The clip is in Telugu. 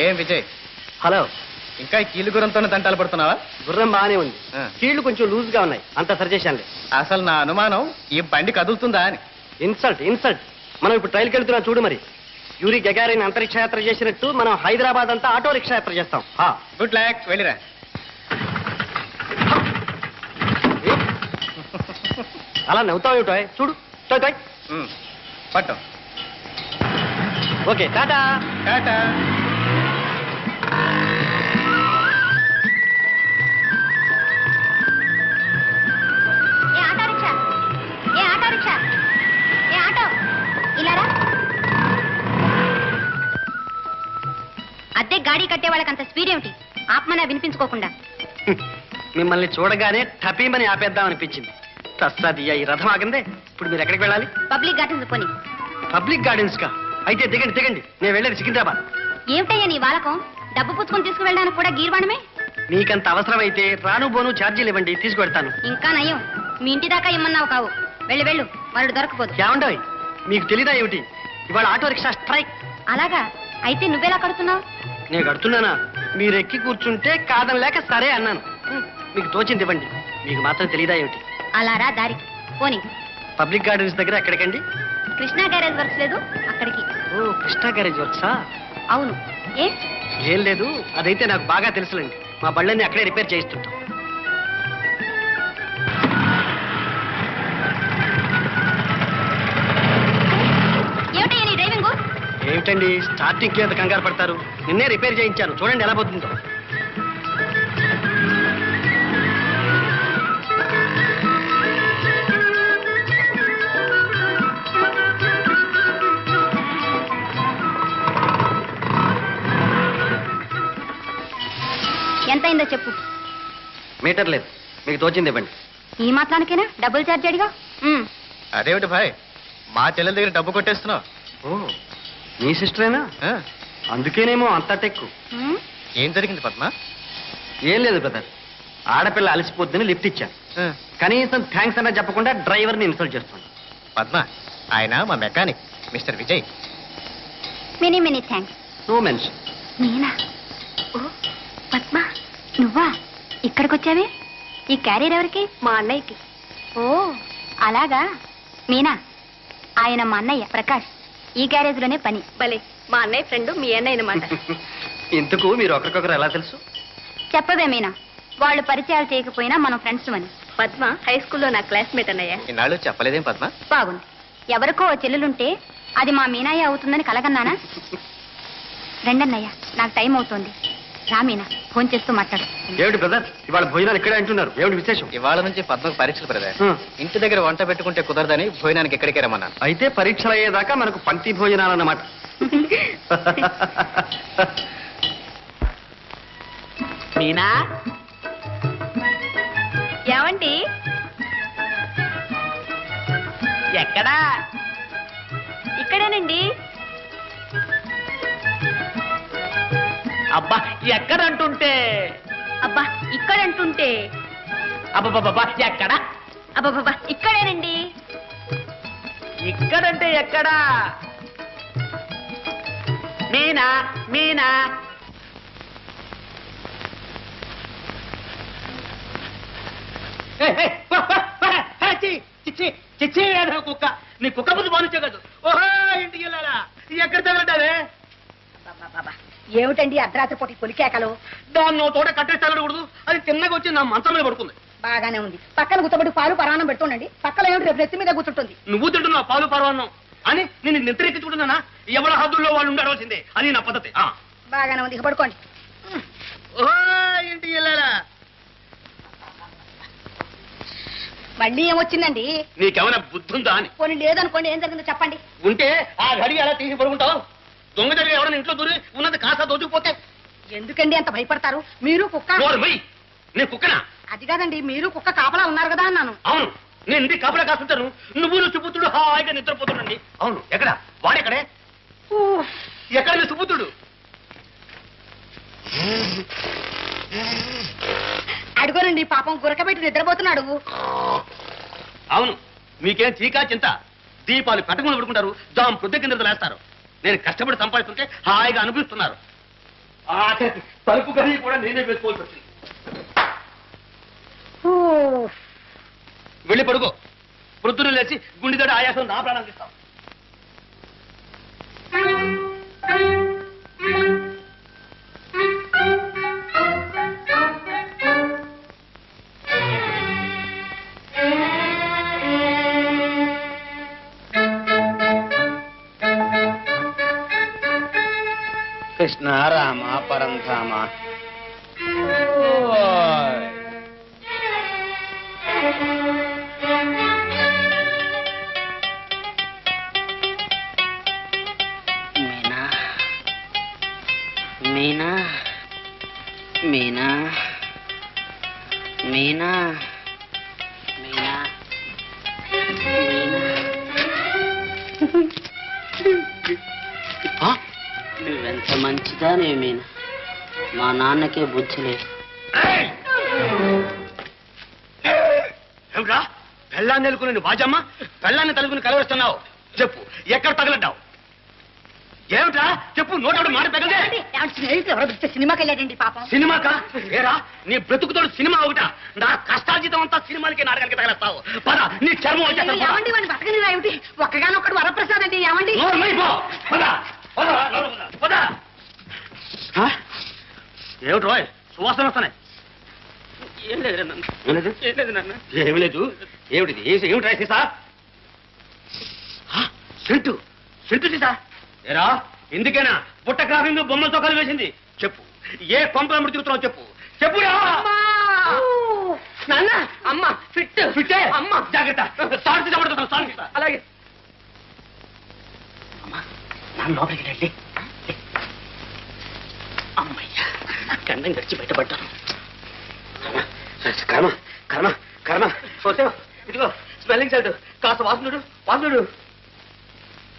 ఏం విజయ్? హలో. ఇంకా కీలు గుర్రంతోనే తంటాలు పడుతున్నావా? గుర్రం బాగానే ఉంది, కీళ్లు కొంచెం లూజ్ గా ఉన్నాయి, అంత సరిచేశానులే. అసలు నా అనుమానం ఈ బండి కదులుతుందా అని. Insult insult. మనం ఇప్పుడు ట్రైల్కి వెళ్తున్నాం చూడు. మరి యూరి గగారిన్ అంతరిక్ష యాత్ర చేసినట్టు మనం హైదరాబాద్ అంతా ఆటో రిక్షా యాత్ర చేస్తాం. గుడ్ లక్, వెళ్ళిరా. అలా నవ్వుతావు టాయ్, చూడు టాయ్ టాయ్. పట్టు. ఓకే, టాటా టాటా. అద్దె గాడి కట్టే వాళ్ళకంత స్పీడ్ ఏమిటి? ఆపమనే వినిపించుకోకుండా. మిమ్మల్ని చూడగానే టపీమని ఆపేద్దాం అనిపించింది. తస్సాదియ్యా, ఈ రథం ఆగిందే. ఇప్పుడు మీరు ఎక్కడికి వెళ్ళాలి? పబ్లిక్ గార్డెన్స్ పోనీ. పబ్లిక్ గార్డెన్స్ కా? అయితే దిగండి దిగండి, నేను వెళ్ళేది సికింద్రాబాద్. ఏమిటయ్యా నీ వాలకం? డబ్బు పుచ్చుకొని తీసుకువెళ్ళడానికి కూడా గీర్వాణమే. మీకంత అవసరమైతే రాను బోను ఛార్జీలు ఇవ్వండి, తీసుకువెడతాను. ఇంకా నయం, మీ ఇంటి దాకా ఇమ్మన్నావు కావు. వెళ్ళు వెళ్ళు, వాళ్ళు దొరకపోదు. ఏమంటాయి, మీకు తెలీదా ఏమిటి? ఇవాళ ఆటో రిక్షా స్ట్రైక్. అలాగా? అయితే నువ్వెలా కడుతున్నావు? నేను కడుతున్నానా? మీరు ఎక్కి కూర్చుంటే కాదని లేక సరే అన్నాను. మీకు తోచింది ఇవ్వండి. మీకు మాత్రం తెలీదా ఏమిటి? అలా రా దారి పోనీ. పబ్లిక్ గార్డెన్స్ దగ్గర ఎక్కడికండి? కృష్ణా గ్యారేజ్ వర్క్స్ లేదు, అక్కడికి. ఓ, కృష్ణా గ్యారేజ్ వర్క్సా? అవును. ఏం లేదు, అదైతే నాకు బాగా తెలుసులేండి. మా బళ్ళని అక్కడే రిపేర్ చేయిస్తుంటాం. ఏమిటయ్యా నీ డ్రైవింగ్? ఏమిటండి స్టార్టింగ్ కి అంత కంగారు పడతారు? నిన్నే రిపేర్ చేయించాను, చూడండి ఎలా పోతుందో. ఎంతైందో చెప్పు. మీటర్ లేదు, మీకు తోచింది ఇవ్వండి. ఈ మాత్రానికైనా డబుల్ ఛార్జ్ అడిగా? అదేమిటి భాయ్, మా చెల్లెల దగ్గర డబ్బు కొట్టేస్తున్నావు? ఓ, మీ సిస్టరేనా? అందుకేనేమో అంత టెక్కు. ఏం జరిగింది పద్మ? ఏం లేదు బ్రదర్, ఆడపిల్ల అలసిపోద్దని లిఫ్ట్ ఇచ్చాను. కనీసం థ్యాంక్స్ అన్నా చెప్పకుండా డ్రైవర్ని ఇన్సల్ట్ చేస్తాను. పద్మ, ఆయన మా mechanic mister Vijay. Many many thanks. No mention. నేనా? ఓ పద్మ, నువ్వా? ఇక్కడికి వచ్చావే? ఈ క్యారియర్ ఎవరికి? మా అన్నయ్యకి. ఓ అలాగా. మీనా, ఆయన మా అన్నయ్య ప్రకాష్. ఈ గ్యారేజ్ లోనే పని. భలే, మా అన్నయ్య ఫ్రెండ్ మీ అన్నయ్య అన్నమాట. ఇంతకు మీరు ఒకరికొకరు ఎలా తెలుసు? చెప్పవే మీనా, వాళ్ళు పరిచయాలు చేయకపోయినా మనం ఫ్రెండ్స్ అని. పద్మ హై స్కూల్లో నా క్లాస్మేట్ అన్నయ్య. ఇన్నాళ్ళు చెప్పలేదేం పద్మ? బాగుంది. ఎవరికో చెల్లెలుంటే అది మా మీనాయ్య అవుతుందని కలగన్నానా? రెండన్నయ్య, నాకు టైం అవుతోంది. రామీనా, ఫోన్ చేస్తూ మాట్లాడు. ఏమిటి బ్రదర్, ఇవాళ భోజనాలు ఇక్కడే అంటున్నారు, ఏమిటి విశేషం? ఇవాళ నుంచి పద్మకు పరీక్షలు బ్రదర్. ఇంటి దగ్గర వంట పెట్టుకుంటే కుదరదని భోజనానికి ఎక్కడికి రమ్మన్నాను. అయితే పరీక్షలు అయ్యేదాకా మనకు పంక్తి భోజనాలన్నమాట. మీనా, ఏమండి? ఎక్కడా? ఇక్కడేనండి. అబ్బా, ఎక్కడంటుంటే? అబ్బా, ఇక్కడంటుంటే? అబ్బా, ఎక్కడా? అబ్బా, ఇక్కడేనండి. ఇక్కడంటే ఎక్కడా? మీనా, మీనా. కుక్క, నీ కుక్క ముందు బానించే కాదు. ఓహో, ఇంటికి వెళ్ళాలా? ఎక్కడ తగలటావే? ఏమిటండి అర్ధరాత్రి పూట కొలికేకలు? దాన్ని తోట కట్టేసి తగలకూడదు, అది తిన్నగా వచ్చి నా మంచం మీద పడుకుంది. బాగానే ఉంది. పక్కన గుర్తబడి పాలు పరాణం పెడుతుండండి. పక్కన ఏమిటి రేపు నెత్తి మీద కూర్చుంటుంది. నువ్వు తింటున్నావు పాలు పరవాన్నం అని నేను నిద్రెక్కించుకుంటున్నానా? ఎవరి హద్దుల్లో వాళ్ళు ఉండవలసిందే, అది నా పద్ధతి. బాగానే ఉంది, ఇక పడుకోండి. ఓహో, ఇంటికి వెళ్ళాలా? మళ్ళీ ఏమొచ్చిందండి? నీకేమైనా బుద్ధి ఉందా అని. పోనీ లేదనుకోండి, ఏం జరిగిందో చెప్పండి. ఉంటే ఆ గడి ఎలా తీసి పడుకుంటావు? దొంగ జరిగి ఎవరైనా ఇంట్లో దూరి ఉన్నది కాస్త దోచుకుపోతే ఎందుకండి అంత భయపడతారు? మీరు కుక్క. నీ కుక్కనా? అది కాదండి, మీరు కుక్క కాపలా ఉన్నారు కదా అన్నాను. అవును, నేను ఇంటికి కాపలా కాస్తుంటాను. నువ్వు సుపుత్రుడు హాయిగా నిద్రపోతుండండి. అవును, ఎక్కడ వాడెక్కడే? ఎక్కడ నీ సుపుత్రుడు? అడుగోనండి, పాపం గురకబెట్టి నిద్రపోతున్నాడు. అవును, మీకేం చీకా చింత? దీపాలు కట్టుకుని పడుకుంటారు, జామ్ పొద్దు కింద లేస్తారు. నేను కష్టపడి సంపాదిస్తుంటే హాయిగా అనిపిస్తున్నారు. ఆఖరికి తలుపు గది కూడా నేనే వేసుకోవాల్సి వచ్చింది. వెళ్ళి పడుకో. వృద్ధులు లేచి గుండెదడ ఆయాసం నా ప్రాణం తీస్తాం. కృష్ణ రామ పరంధామ. మీనా మీనా మీనా మీనా మీనా నువ్వెంత మంచిదానే మీనా. మా నాన్నకే బుద్ధి లేదు. ఏమిట్రా పెళ్ళాన్ని నెలుకుని బాజమ్మ పెళ్ళాన్ని తలుకుని కలవరుస్తున్నావు? చెప్పు, ఎక్కడ తగలడ్డావు? ఏమిట్రా చెప్పు, నోటప్పుడు మాట పెగలదే. సినిమాకి వెళ్ళాడండి పాపం. సినిమాకా? ఏరా నీ బ్రతుకుతోడు సినిమా ఒకట? నా కష్టార్జితం అంతా సినిమాలకి నాటకానికి తగలేస్తావు. పద, నీ చర్మం వచ్చేస్తాను. ఏమండి వాడిని బతకని ఏమిటి? ఒక్కగానొక్కడు వరప్రసాద్ అండి. ఏమండి ఏమిటి రోయ్ సువాసన వస్తున్నాయి? ఏం లేదు నాన్న. ఏమి లేదు. ఏమిటిది? ఏమిటి సీసా? సెంటు సెంటు సీసా? ఏరా ఎందుకైనా బుట్ట క్రాఫింగ్ బొమ్మలతో కలిసి వేసింది. చెప్పు, ఏ కొంపల మృతికుతున్నావు? చెప్పు చెప్పురా. నాన్న అమ్మ ఫిట్ ఫిట్టే అమ్మ. జాగ్రత్త. సాక్షి పడుతున్నావు. సాక్షి అలాగే. అమ్మా నాన్న లోపలికి రండి. అమ్మయ్యా గండం గడిచి బయటపడ్డాను. కర్మ కర్మ కర్మ. ఇదిగో స్మెల్లింగ్ సెల్ట్ కాస్త వాసనుడు.